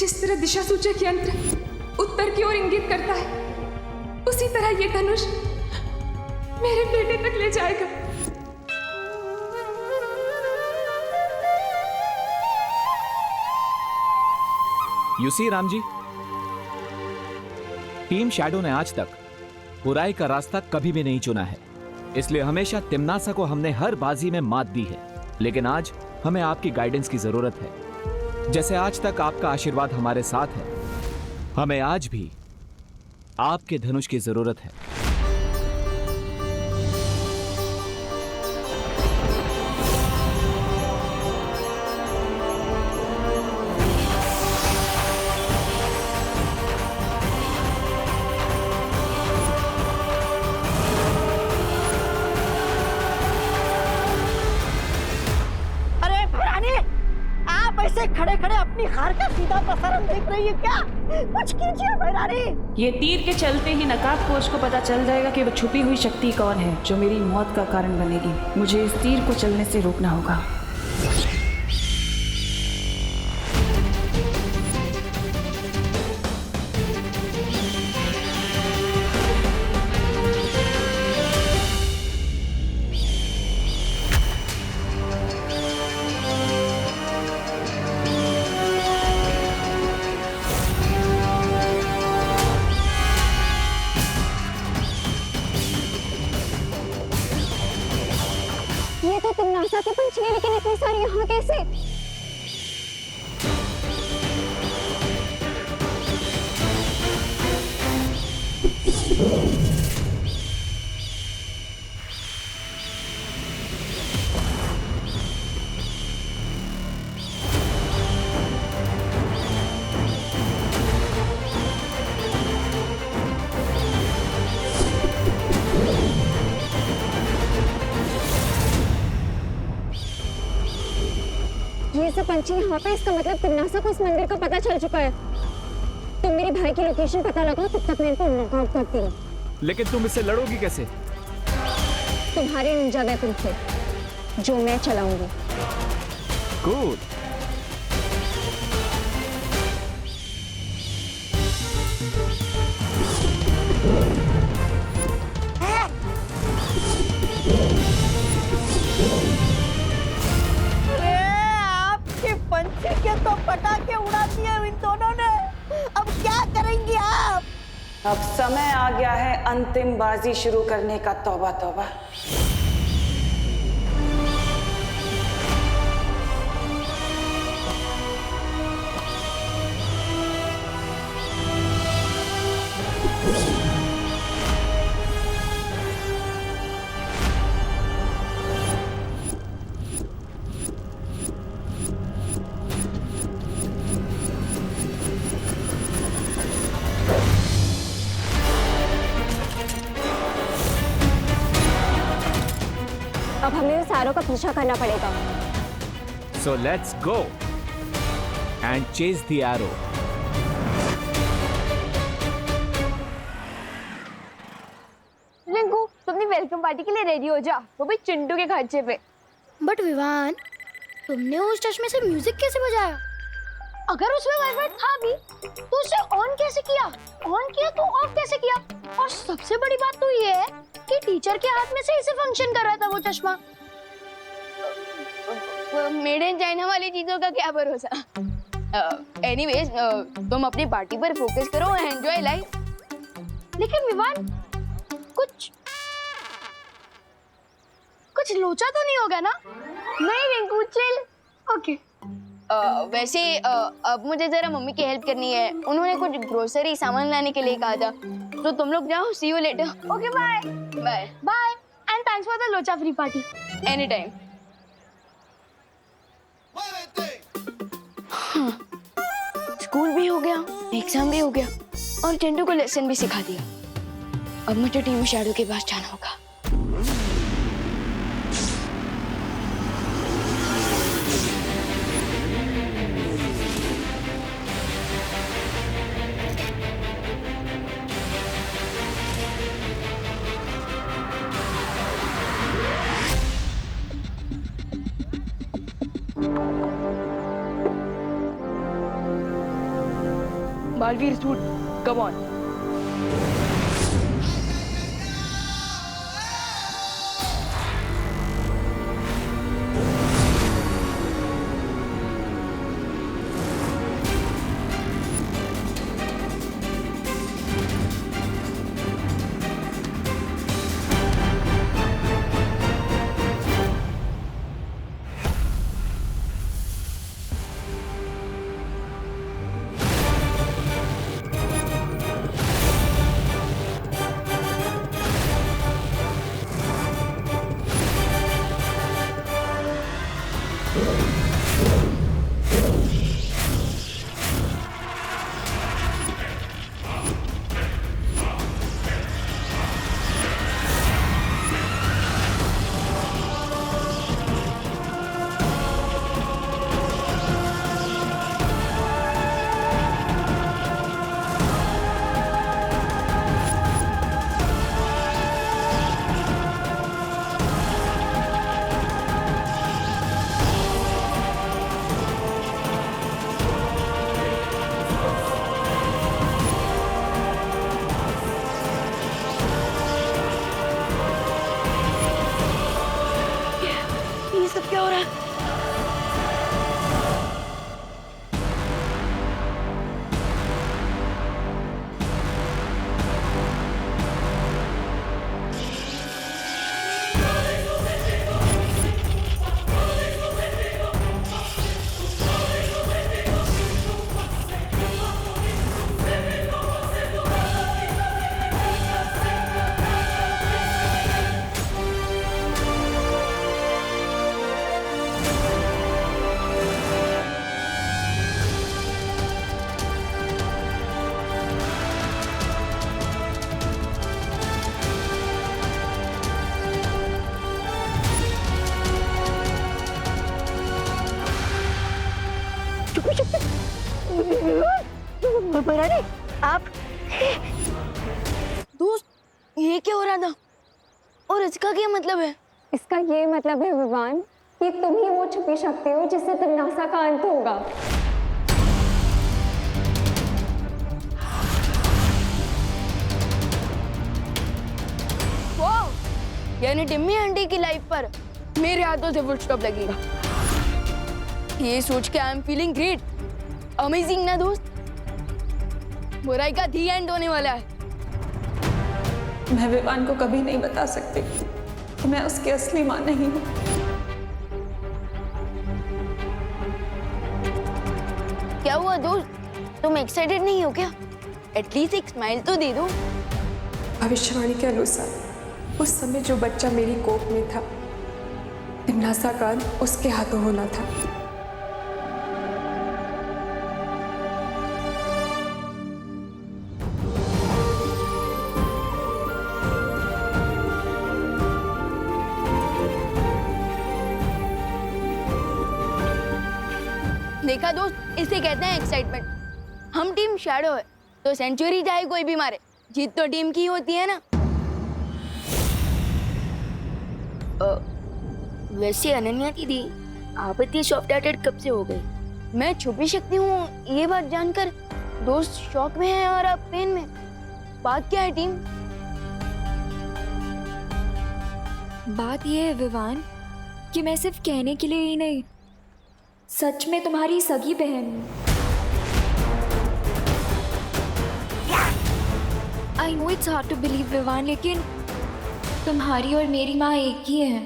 जिस तरह दिशा सूचक यंत्र उत्तर की ओर इंगित करता है, उसी तरह ये धनुष मेरे बेटे तक ले जाएगा। You see Ram ji, team shadow ने आज तक बुराई का रास्ता कभी भी नहीं चुना है, इसलिए हमेशा तिम्नासा को हमने हर बाजी में मात दी है। लेकिन आज हमें आपकी गाइडेंस की जरूरत है। जैसे आज तक आपका आशीर्वाद हमारे साथ है, हमें आज भी आपके धनुष की जरूरत है। खड़े खड़े अपनी हार का सीधा प्रसारण देख रही है क्या? कुछ कीजिए भैरानी। ये तीर के चलते ही नकाब कोश को पता चल जाएगा कि वो छुपी हुई शक्ति कौन है जो मेरी मौत का कारण बनेगी। मुझे इस तीर को चलने से रोकना होगा। तिम्नासा के पंछी हैं, लेकिन इतनी सारी यहाँ कैसे? ये सब पंछी यहाँ पे, इसका मतलब तिम्नासा को इस मंदिर का पता चल चुका है। तुम मेरे भाई की लोकेशन पता लगाओ, तब तक मैं इनको नॉकआउट करती हूँ। लेकिन तुम इससे लड़ोगी कैसे? तुम्हारे निंजा वेपन से, जो मैं चलाऊंगी। Good. पंछी के तो पटाखे उड़ा दिए इन दोनों ने। अब क्या करेंगे आप? अब समय आ गया है अंतिम बाजी शुरू करने का। तौबा तौबा। अब हमें सारों का पीछा करना पड़ेगा। So let's go and chase the arrow. Rinku, तुम अपनी वेलकम पार्टी के लिए रेडी हो जा, वो भी चिंटू के खर्चे पे। बट विवान, तुमने उस चश्मे से म्यूजिक कैसे बजाया? अगर उसमें वाइब्रेट था भी तो उसे ऑन कैसे किया? ऑन किया तो ऑफ कैसे किया? और सबसे बड़ी बात तो ये है कि टीचर के हाथ में से इसे फंक्शन कर रहा था वो चश्मा। मेड इन चाइना वाली चीजों का क्या भरोसा। एनीवेज, तुम अपनी पार्टी पर फोकस करो, एंजॉय लाइफ। लेकिन विवान, कुछ लोचा तो नहीं होगा ना? नहीं रिंकू, चिल। ओके। वैसे अब मुझे जरा मम्मी की हेल्प करनी है। उन्होंने कुछ ग्रोसरी सामान लाने के लिए कहा था, तो तुम लोग जाओ। See you later. Okay, bye bye bye and thanks for the लोचा free party. Any time. School भी हो गया, एग्जाम भी हो गया और चिंटू को लेसन भी सिखा दिया। अब मुझे टीम शैडो के पास जाना होगा। Malveer suit. Come on. ये सब क्या हो रहा है? बराने, आप दोस्त, ये क्या हो रहा था और इसका क्या मतलब है? इसका ये मतलब है विवान कि तुम ही वो छुपी शक्ति हो जिससे तमनासा का अंत होगा। वाह, यानी टिम्मी आंटी की लाइफ पर मेरे हाथों से फुल स्टॉप लगेगा। ये सोच के I am feeling great, amazing ना दोस्त। बुराई का दी एंड होने वाला है। मैं विवान को कभी नहीं बता सकती कि मैं उसकी असली मां नहीं हूँ। क्या हुआ दोस्त, तुम एक्साइटेड नहीं हो क्या? एटलीस्ट एक स्माइल तो दे दो। भविष्यवाणी के अनुसार उस समय जो बच्चा मेरी कोख में था, तिमनासा का अंत उसके हाथों होना था। देखा दोस्त, इसे कहते हैं एक्साइटमेंट। हम टीम शैडो है तो सेंचुरी चाहे कोई भी मारे, जीत तो टीम की होती है ना। वैसे अनन्या दीदी, आप इतनी सॉफ्ट हार्टेड कब से हो गई? मैं छुपी शक्ति हूँ ये बात जानकर दोस्त शॉक में है और आप पेन में। बात क्या है टीम? बात यह है विवान कि मैं सिर्फ कहने के लिए ही नहीं, सच में तुम्हारी सगी बहन हूँ। I know it's hard to believe Vivaan, लेकिन तुम्हारी और मेरी माँ एक ही है।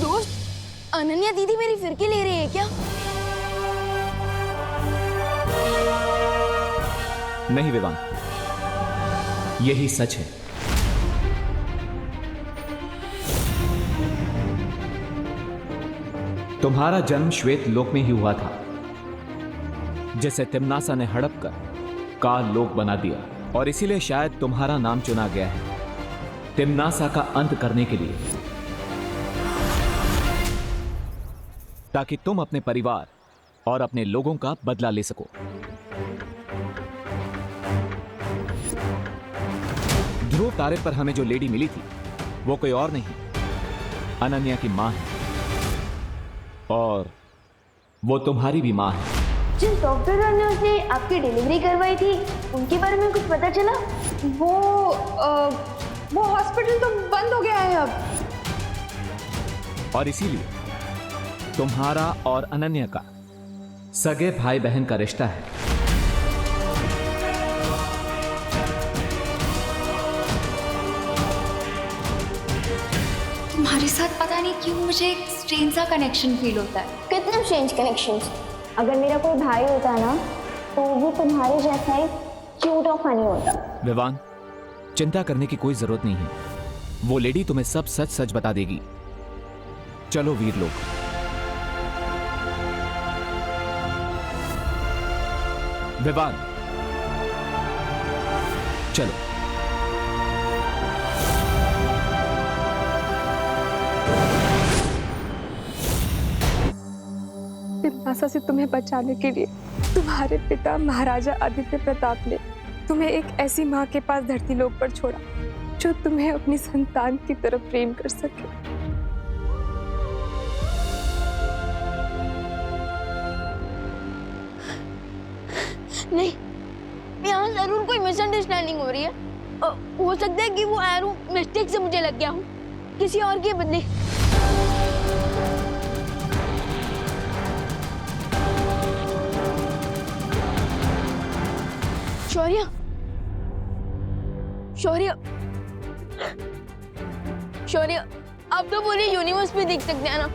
दोस्त, अनन्या दीदी मेरी फिरकी ले रही है क्या? नहीं विवान, यही सच है। तुम्हारा जन्म श्वेत लोक में ही हुआ था, जिसे तिमनासा ने हड़प कर काल लोक बना दिया, और इसीलिए शायद तुम्हारा नाम चुना गया है तिमनासा का अंत करने के लिए, ताकि तुम अपने परिवार और अपने लोगों का बदला ले सको। तारे पर हमें जो लेडी मिली थी वो कोई और नहीं, अनन्या की माँ है, और वो तुम्हारी भी माँ है। जिस डॉक्टर ने उसने आपकी डिलीवरी करवाई थी उनके बारे में कुछ पता चला? वो हॉस्पिटल तो बंद हो गया है अब। और इसीलिए तुम्हारा और अनन्या का सगे भाई बहन का रिश्ता है। तुम्हारे साथ पता नहीं क्यों मुझे एक स्ट्रेंज सा कनेक्शन फील होता है। कितने स्ट्रेंज कनेक्शंस? अगर मेरा कोई भाई होता ना तो वो तुम्हारे जैसा ही क्यूट और फनी होता। विवान, चिंता करने की कोई जरूरत नहीं है, वो लेडी तुम्हें सब सच सच बता देगी। चलो वीर लोग। विवान, चलो। तिम्नासा से तुम्हें बचाने के लिए तुम्हारे पिता महाराजा आदित्य प्रताप ने तुम्हें एक ऐसी माँ के पास धरती लोक पर छोड़ा जो तुम्हें अपनी संतान की तरफ प्रेम कर सके। नहीं, यहाँ जरूर कोई मिसअंडरस्टैंडिंग हो रही है। हो सकता है कि वो एरो मिस्टेक से मुझे लग गया हूँ, किसी और के बदले। शौर्य, शौर्य, शौर्य, अब तो पूरी यूनिवर्स में देख सकते हैं ना,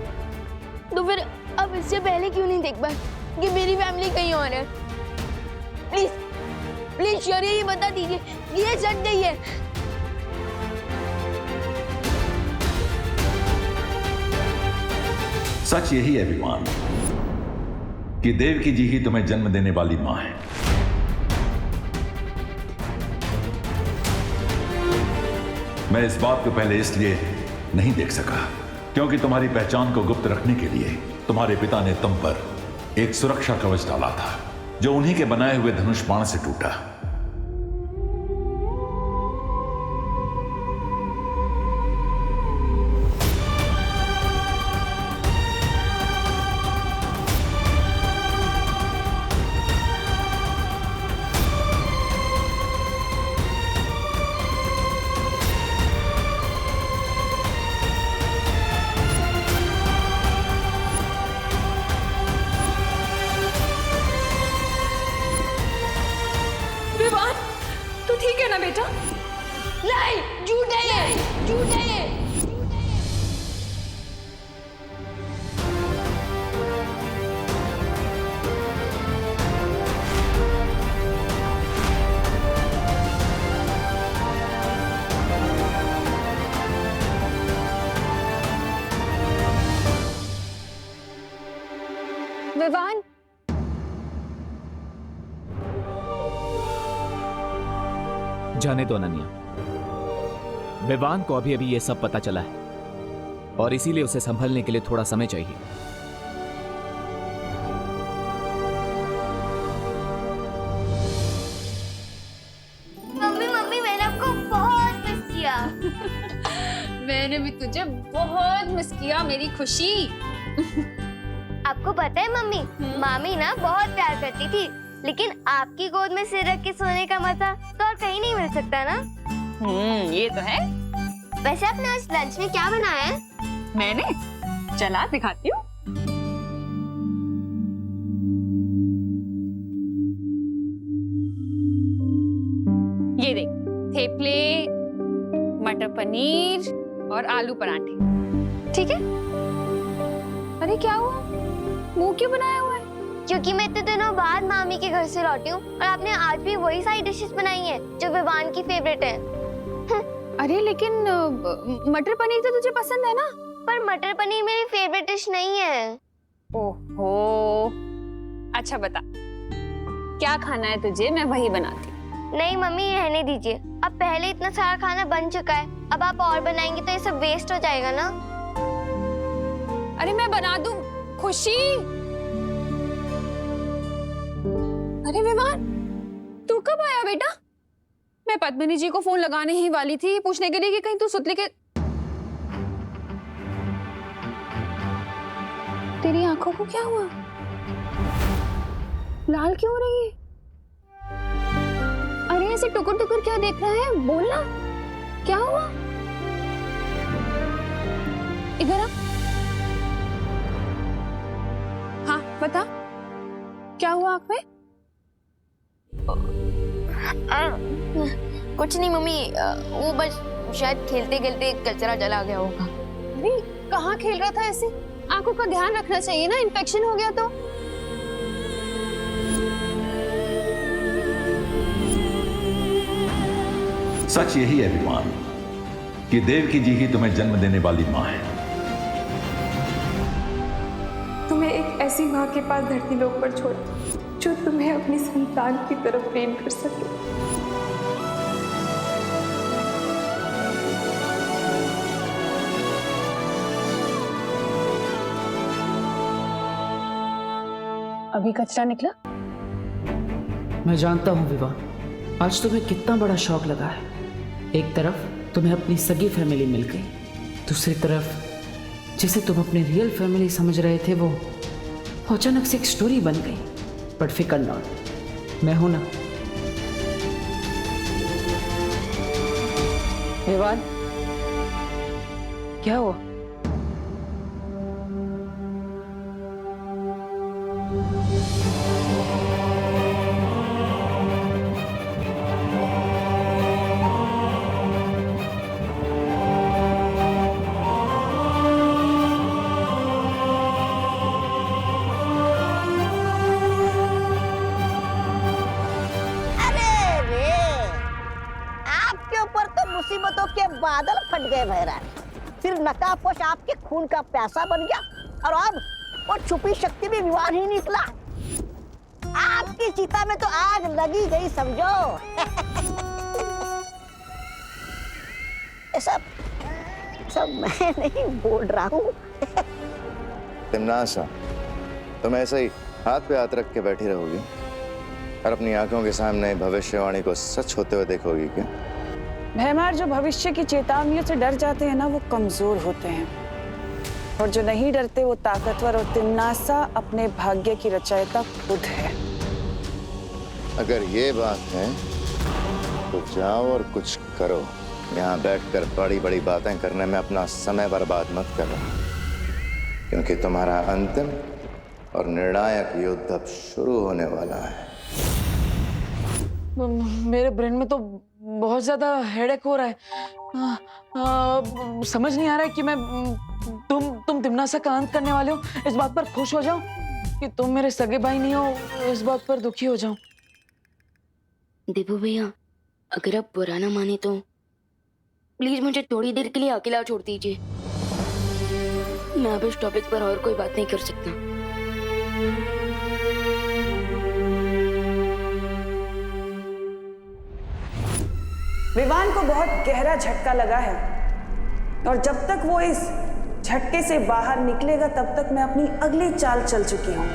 तो फिर अब इससे पहले क्यों नहीं देख पाए कि मेरी फैमिली कहीं और है? प्लीज प्लीज शौर्य, ये बता दीजिए ये सच नहीं है। सच यही है विमान कि देवकी जी ही तुम्हें जन्म देने वाली मां है। मैं इस बात को पहले इसलिए नहीं देख सका क्योंकि तुम्हारी पहचान को गुप्त रखने के लिए तुम्हारे पिता ने तुम पर एक सुरक्षा कवच डाला था जो उन्हीं के बनाए हुए धनुष बाण से टूटा। ठीक है ना बेटा? नहीं, झूठ है ये, झूठ है ये। विवान, जाने दो अनन्या, विवान को अभी अभी ये सब पता चला है और इसीलिए उसे संभलने के लिए थोड़ा समय चाहिए। मम्मी मम्मी, मैंने आपको बहुत मिस किया। मैंने भी तुझे बहुत मिस किया मेरी खुशी। आपको पता है मम्मी, मामी ना बहुत प्यार करती थी, लेकिन आपकी गोद में सिर रख के सोने का मजा तो और कहीं नहीं मिल सकता ना। ये तो है। वैसे आपने आज लंच में क्या बनाया है? मैंने, चला दिखाती हूँ। ये देख, थेपले, मटर पनीर और आलू पराठे। ठीक है? अरे क्या हुआ? मुंह क्यों बनाया हुआ है? क्योंकि मैं इतने दिनों बाद मामी के घर से लौटी हूँ और आपने आज भी वही सारी डिशेस बनाई हैं जो विवान की फेवरेट है। अरे लेकिन मटर पनीर तो तुझे पसंद है ना? पर मटर पनीर मेरी फेवरेट डिश नहीं है। ओहो, अच्छा बता, क्या खाना है तुझे? मैं वही बनाती। नहीं मम्मी, रहने दीजिए, अब पहले इतना सारा खाना बन चुका है, अब आप और बनाएंगे तो ये सब वेस्ट हो जाएगा ना। अरे मैं बना दूं। खुशी, अरे विवान, तू कब आया बेटा? मैं पद्मिनी जी को फोन लगाने ही वाली थी पूछने के लिए कि कहीं तू सुतली के। तेरी आंखों को क्या हुआ? लाल क्यों हो रही है? अरे ऐसे टुकुर टुकुर क्या देख रहा है? बोलना, क्या हुआ? इधर आ। हाँ बता, क्या हुआ आंख में? कुछ नहीं मम्मी, वो बस शायद खेलते खेलते कचरा जला गया होगा। नहीं, कहाँ खेल रहा था ऐसे? आंखों का ध्यान रखना चाहिए ना, इन्फेक्शन हो गया तो। सच यही है विमान कि देवकी जी ही तुम्हें जन्म देने वाली माँ है। तुम्हें एक ऐसी माँ के पास धरती लोक पर छोड़ा जो तुम्हें अपनी संतान की तरफ प्रेम कर सके। अभी कचरा निकला? मैं जानता हूँ विवाह, आज तुम्हें कितना बड़ा शौक लगा है। एक तरफ तुम्हें अपनी सगी फैमिली मिल गई, दूसरी तरफ जिसे तुम अपनी रियल फैमिली समझ रहे थे वो अचानक से एक स्टोरी बन गई। बट फिकर नॉट, मैं हूं ना। विवाद, क्या हुआ? मुसीबतों के बादल फट गए महाराज। फिर नकाबपोश आपके खून का प्यासा बन गया और अब वो छुपी शक्ति भी विवान ही निकला। आपकी चिता में तो आग लगी गई समझो। ये सब मैं नहीं बोल रहा हूँ। तिमनासा, तुम ऐसे ही हाथ पे हाथ रख के बैठी रहोगी और अपनी आंखों के सामने भविष्यवाणी को सच होते हुए देखोगी क्या? भैमार, जो भविष्य की चेतावनियों से डर जाते हैं ना, वो कमजोर होते हैं, और जो नहीं डरते वो ताकतवर। और तिमनासा अपने भाग्य की रचयिता खुद है। अगर ये बात है तो जाओ और कुछ करो। यहाँ बैठकर बड़ी बड़ी बातें करने में अपना समय बर्बाद मत करो, क्योंकि तुम्हारा अंतिम और निर्णायक युद्ध अब शुरू होने वाला है। मेरे ब्रेन में तो बहुत ज्यादा हेडेक हो रहा है। समझ नहीं आ रहा है कि मैं तुम तिमनासा का अंत करने वाले हो इस बात पर खुश हो जाऊं, कि तुम मेरे सगे भाई नहीं हो इस बात पर दुखी हो जाऊं। देवू भैया, अगर आप बुरा ना माने तो प्लीज मुझे थोड़ी देर के लिए अकेला छोड़ दीजिए। मैं अब इस टॉपिक पर और कोई बात नहीं कर सकता। विवान को बहुत गहरा झटका लगा है, और जब तक वो इस झटके से बाहर निकलेगा तब तक मैं अपनी अगली चाल चल चुकी हूँ।